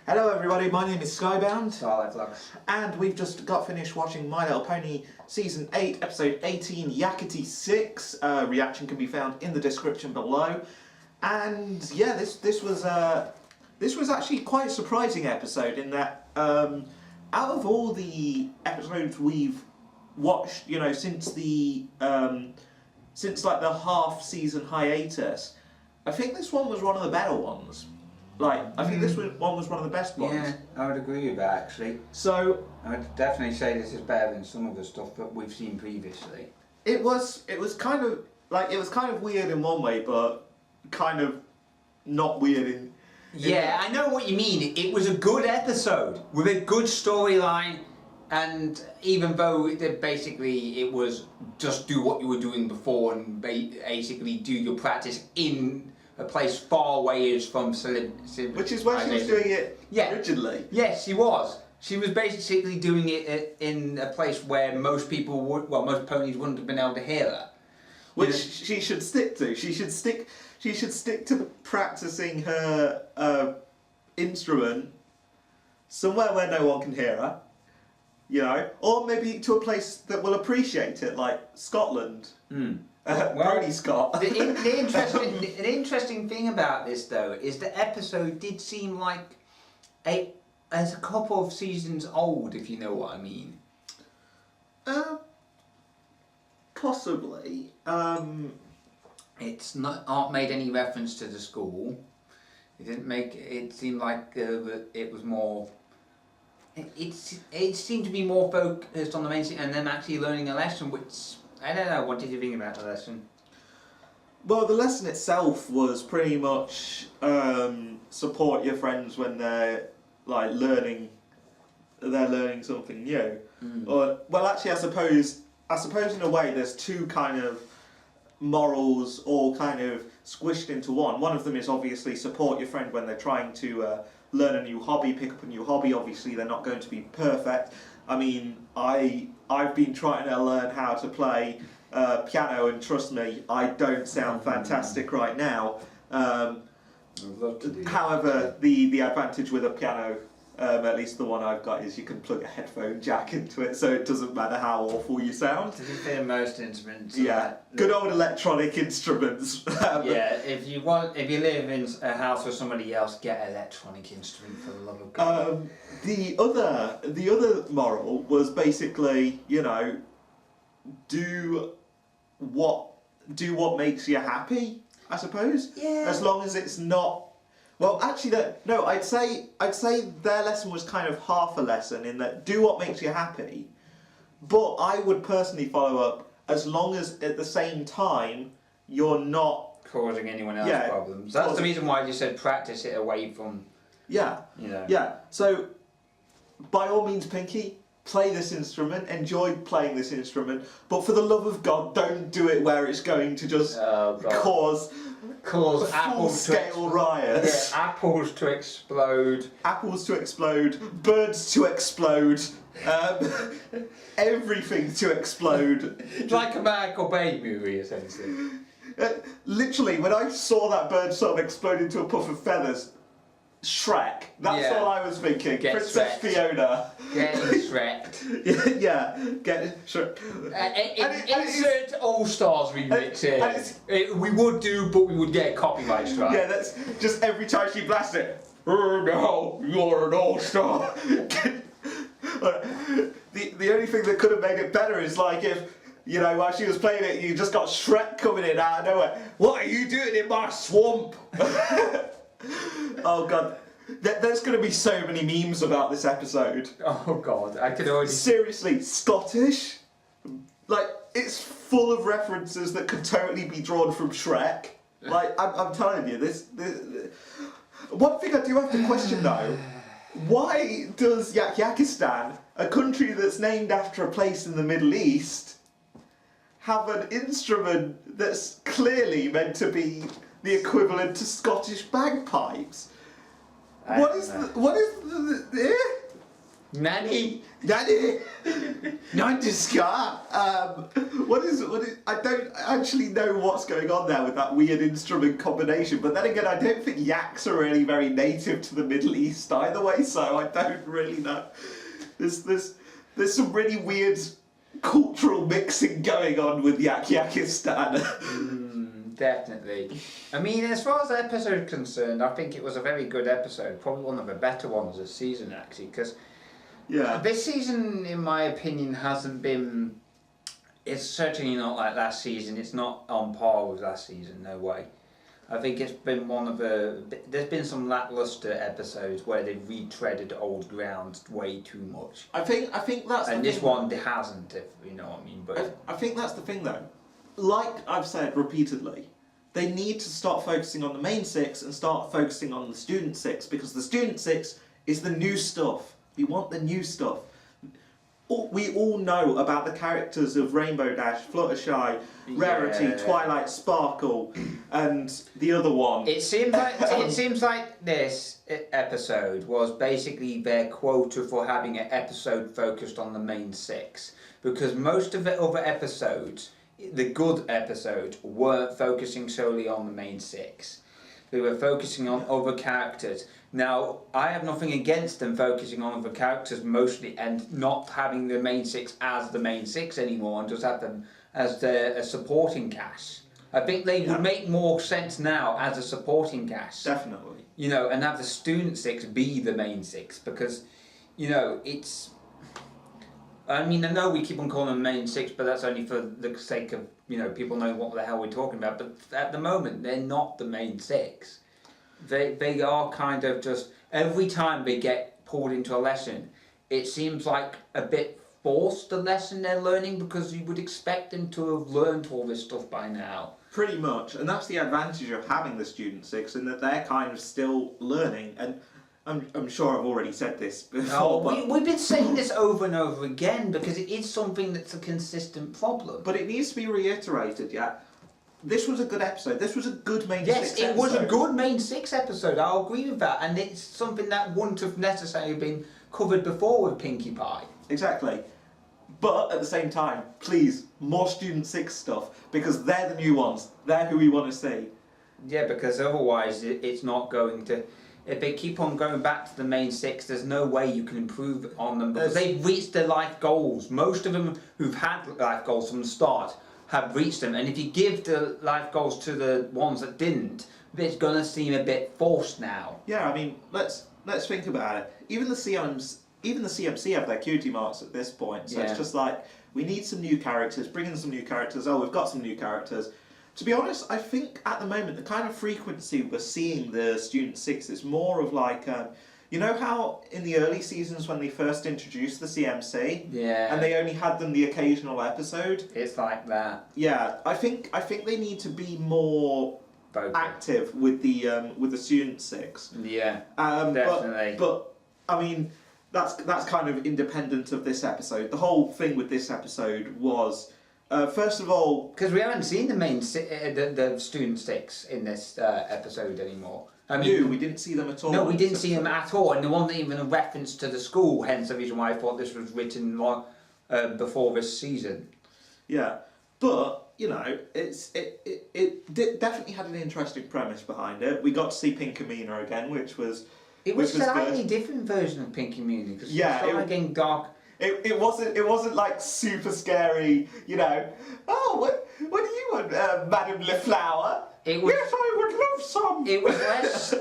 Hello everybody, my name is Skybound. Starlight Vlogs. And we've just got finished watching My Little Pony Season 8, Episode 18, Yakety Six. Reaction can be found in the description below. And yeah, this was actually quite a surprising episode in that out of all the episodes we've watched, you know, since the like the half-season hiatus, I think this one was one of the better ones. Like, I think this one was one of the best ones. Yeah, I would agree with that actually. So I would definitely say this is better than some of the stuff that we've seen previously. it was kind of weird in one way, but kind of not weird in Yeah, I know what you mean. It was a good episode with a good storyline, and even though basically it was just do what you were doing before and basically do your practice in a place far away from which is where she was doing it originally. Yes, she was. She was basically doing it in a place where most people would, well, most ponies wouldn't have been able to hear her. Which she should stick to. She should stick to practicing her instrument somewhere where no one can hear her. You know, or maybe to a place that will appreciate it, like Scotland. Brody Scott. The interesting thing about this, though, is the episode did seem like as a couple of seasons old, if you know what I mean. Possibly. It's not made any reference to the school. It didn't make it seem like it was more. It seemed to be more focused on the main scene and them actually learning a lesson, which I don't know. What did you think about the lesson? Well, the lesson itself was pretty much support your friends when they're like learning something new. Or well, actually, I suppose in a way there's two kind of morals all kind of squished into one. One of them is obviously support your friend when they're trying to learn a new hobby, pick up a new hobby. Obviously, they're not going to be perfect. I mean, I've been trying to learn how to play piano, and trust me, I don't sound fantastic right now. However, the advantage with a piano, at least the one I've got, is you can plug a headphone jack into it, so it doesn't matter how awful you sound. To be fair, most instruments. Yeah, good old electronic instruments. Yeah, if you live in a house with somebody else, get an electronic instrument for the love of God. The other moral was basically, you know, do what makes you happy, I suppose. Yeah. As long as it's not. Well, actually, no. I'd say their lesson was kind of half a lesson in that do what makes you happy, but I would personally follow up as long as at the same time you're not causing anyone else problems. That's the reason why I just said practice it away from. Yeah. You know. Yeah. So, by all means, Pinky, play this instrument, enjoy playing this instrument, but for the love of God, don't do it where it's going to just cause full-scale riots. Yeah, apples to explode. Apples to explode, birds to explode, everything to explode. Like a Michael Bay movie, essentially. Literally, when I saw that bird sort of explode into a puff of feathers, Shrek. That's all I was thinking. Get Princess Shrek. Fiona. Getting Shrek. Yeah, get Shrek. Insert All Stars remix here. We would do, but we would get a copyright strike. Yeah, that's just every time she blasts it. Oh no, you're an all-star. The only thing that could have made it better is like if, you know, while she was playing it, you just got Shrek coming in out of nowhere. What are you doing in my swamp? Oh God, there's going to be so many memes about this episode. Oh God, I could already... Seriously, Scottish? Like, it's full of references that could totally be drawn from Shrek. Like, I'm telling you, this... One thing I do have to question though, why does Yakistan, a country that's named after a place in the Middle East, have an instrument that's clearly meant to be the equivalent to Scottish bagpipes? What is the Nanny? Nanny Ska? What is? I don't actually know what's going on there with that weird instrument combination. But then again, I don't think yaks are really very native to the Middle East either way. So I don't really know. There's some really weird cultural mixing going on with Yakistan. Definitely. I mean, as far as the episode is concerned, I think it was a very good episode. Probably one of the better ones this season, actually, because this season, in my opinion, hasn't been. It's certainly not like last season. It's not on par with last season. No way. I think it's been one of the. There's been some lackluster episodes where they've retreaded old ground way too much. I think that's. And this one hasn't, if you know what I mean. But I think that's the thing, though. Like I've said repeatedly, they need to start focusing on the main six and start focusing on the student six, because the student six is the new stuff. We want the new stuff. We all know about the characters of Rainbow Dash, Fluttershy, Rarity, Twilight Sparkle, and the other one. It seems like this episode was basically their quota for having an episode focused on the main six, because most of the other episodes, the good episodes, weren't focusing solely on the main six. They were focusing on other characters. Now, I have nothing against them focusing on other characters mostly and not having the main six as the main six anymore and just have them as a supporting cast. I think they would make more sense now as a supporting cast. Definitely. You know, and have the student six be the main six, because, you know, it's... I mean, I know we keep on calling them main six, but that's only for the sake of, you know, people know what the hell we're talking about. But at the moment, they're not the main six. They are kind of just, every time they get pulled into a lesson, it seems like a bit forced, the lesson they're learning, because you would expect them to have learned all this stuff by now. Pretty much, and that's the advantage of having the student six, in that they're kind of still learning. And I'm sure I've already said this before. We've been saying this over and over again, because it is something that's a consistent problem. But it needs to be reiterated, yeah. This was a good episode. This was a good main six episode. Yes, it was a good main six episode. I'll agree with that. And it's something that wouldn't have necessarily been covered before with Pinkie Pie. Exactly. But at the same time, please, more Student 6 stuff, because they're the new ones. They're who we want to see. Yeah, because otherwise it's not going to... If they keep on going back to the main six, there's no way you can improve on them, because they've reached their life goals. Most of them who've had life goals from the start have reached them, and if you give the life goals to the ones that didn't, it's going to seem a bit forced now. Yeah, I mean, let's think about it. Even the CMC have their cutie marks at this point, so it's just like, we need some new characters, bring in some new characters. Oh, we've got some new characters. To be honest, I think at the moment the kind of frequency we're seeing the Student 6 is more of like, you know how in the early seasons when they first introduced the CMC, and they only had them the occasional episode? It's like that. Yeah, I think they need to be more active with the Student 6. Yeah, definitely. But I mean, that's kind of independent of this episode. The whole thing with this episode was, first of all, because we haven't seen the main the Student 6 in this episode anymore. I mean, we didn't see them at all. No, we didn't see them at all, and there wasn't even a reference to the school. Hence the reason why I thought this was written before this season. Yeah, but you know, it definitely had an interesting premise behind it. We got to see Pinkamena again, which was a slightly different version of Pinkamena, because it was getting dark. It wasn't like super scary, you know. Oh, what do you want, Madame Leflower? Yes, I would love some.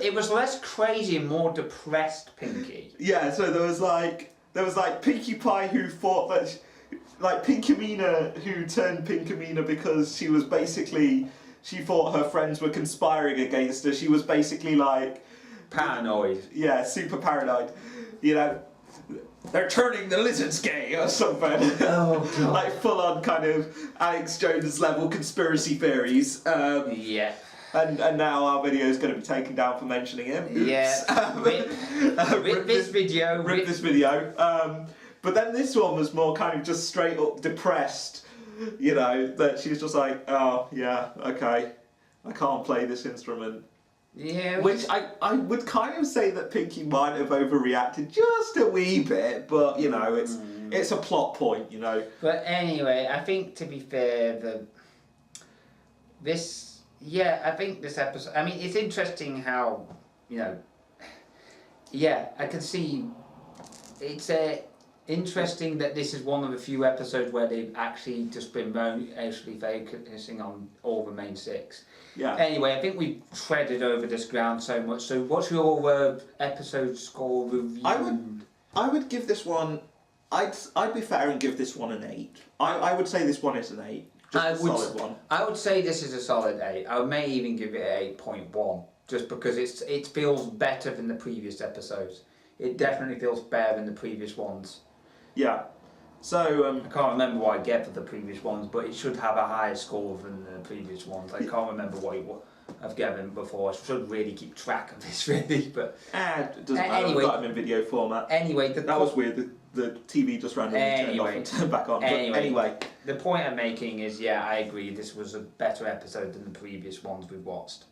It was less crazy and more depressed Pinkie. Yeah, so there was like Pinkie Pie who thought that, like Pinkamena who turned Pinkamena because she was basically, she thought her friends were conspiring against her. She was basically like paranoid. Yeah, super paranoid. You know, they're turning the lizards gay or something. Oh god. Like full on kind of Alex Jones level conspiracy theories. Yeah. And now our video is going to be taken down for mentioning him. Oops. Yeah. Rip this video. Rip this video. But then this one was more kind of just straight up depressed. You know, that she's just like, oh yeah, okay, I can't play this instrument. Yeah. Which I would kind of say that Pinkie might have overreacted just a wee bit, but you know, It's a plot point, you know. But anyway, I think to be fair, I think this episode. I mean, it's interesting how, you know. Yeah, I can see. It's interesting that this is one of the few episodes where they've actually just been actually focusing on all the main six. Yeah. Anyway, I think we've treaded over this ground so much. So, what's your episode score review? I would give this one. I'd be fair and give this one an 8. I would say this one is an 8. Just a solid one. I would say this is a solid 8. I may even give it an 8.1, just because it feels better than the previous episodes. It definitely feels better than the previous ones. Yeah. So I can't remember what I get for the previous ones, but it should have a higher score than the previous ones. I can't remember what I've given before. I should really keep track of this, really. But it doesn't matter. Anyway, I've got them in video format. Anyway, that was weird. The TV just randomly turned off and turned back on. Anyway, the point I'm making is, yeah, I agree. This was a better episode than the previous ones we've watched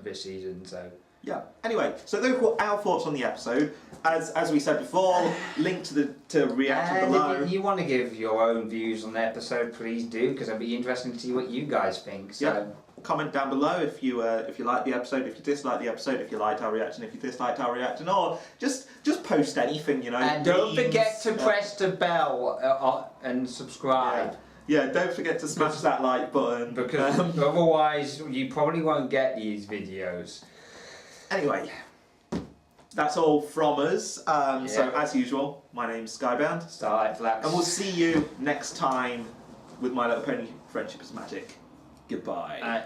this season. So. Yeah. Anyway, so those were our thoughts on the episode. As we said before, link to reaction below. If you want to give your own views on the episode, please do, because it'd be interesting to see what you guys think. So. Yeah. Comment down below if you like the episode, if you dislike the episode, if you liked our reaction, if you disliked our reaction, or just post anything, you know. And don't forget to press the bell and subscribe. Yeah, don't forget to smash that like button. Because otherwise you probably won't get these videos. Anyway, that's all from us. So as usual, my name's Skybound. Starlight Flax. And we'll see you next time with My Little Pony Friendship is Magic. Goodbye.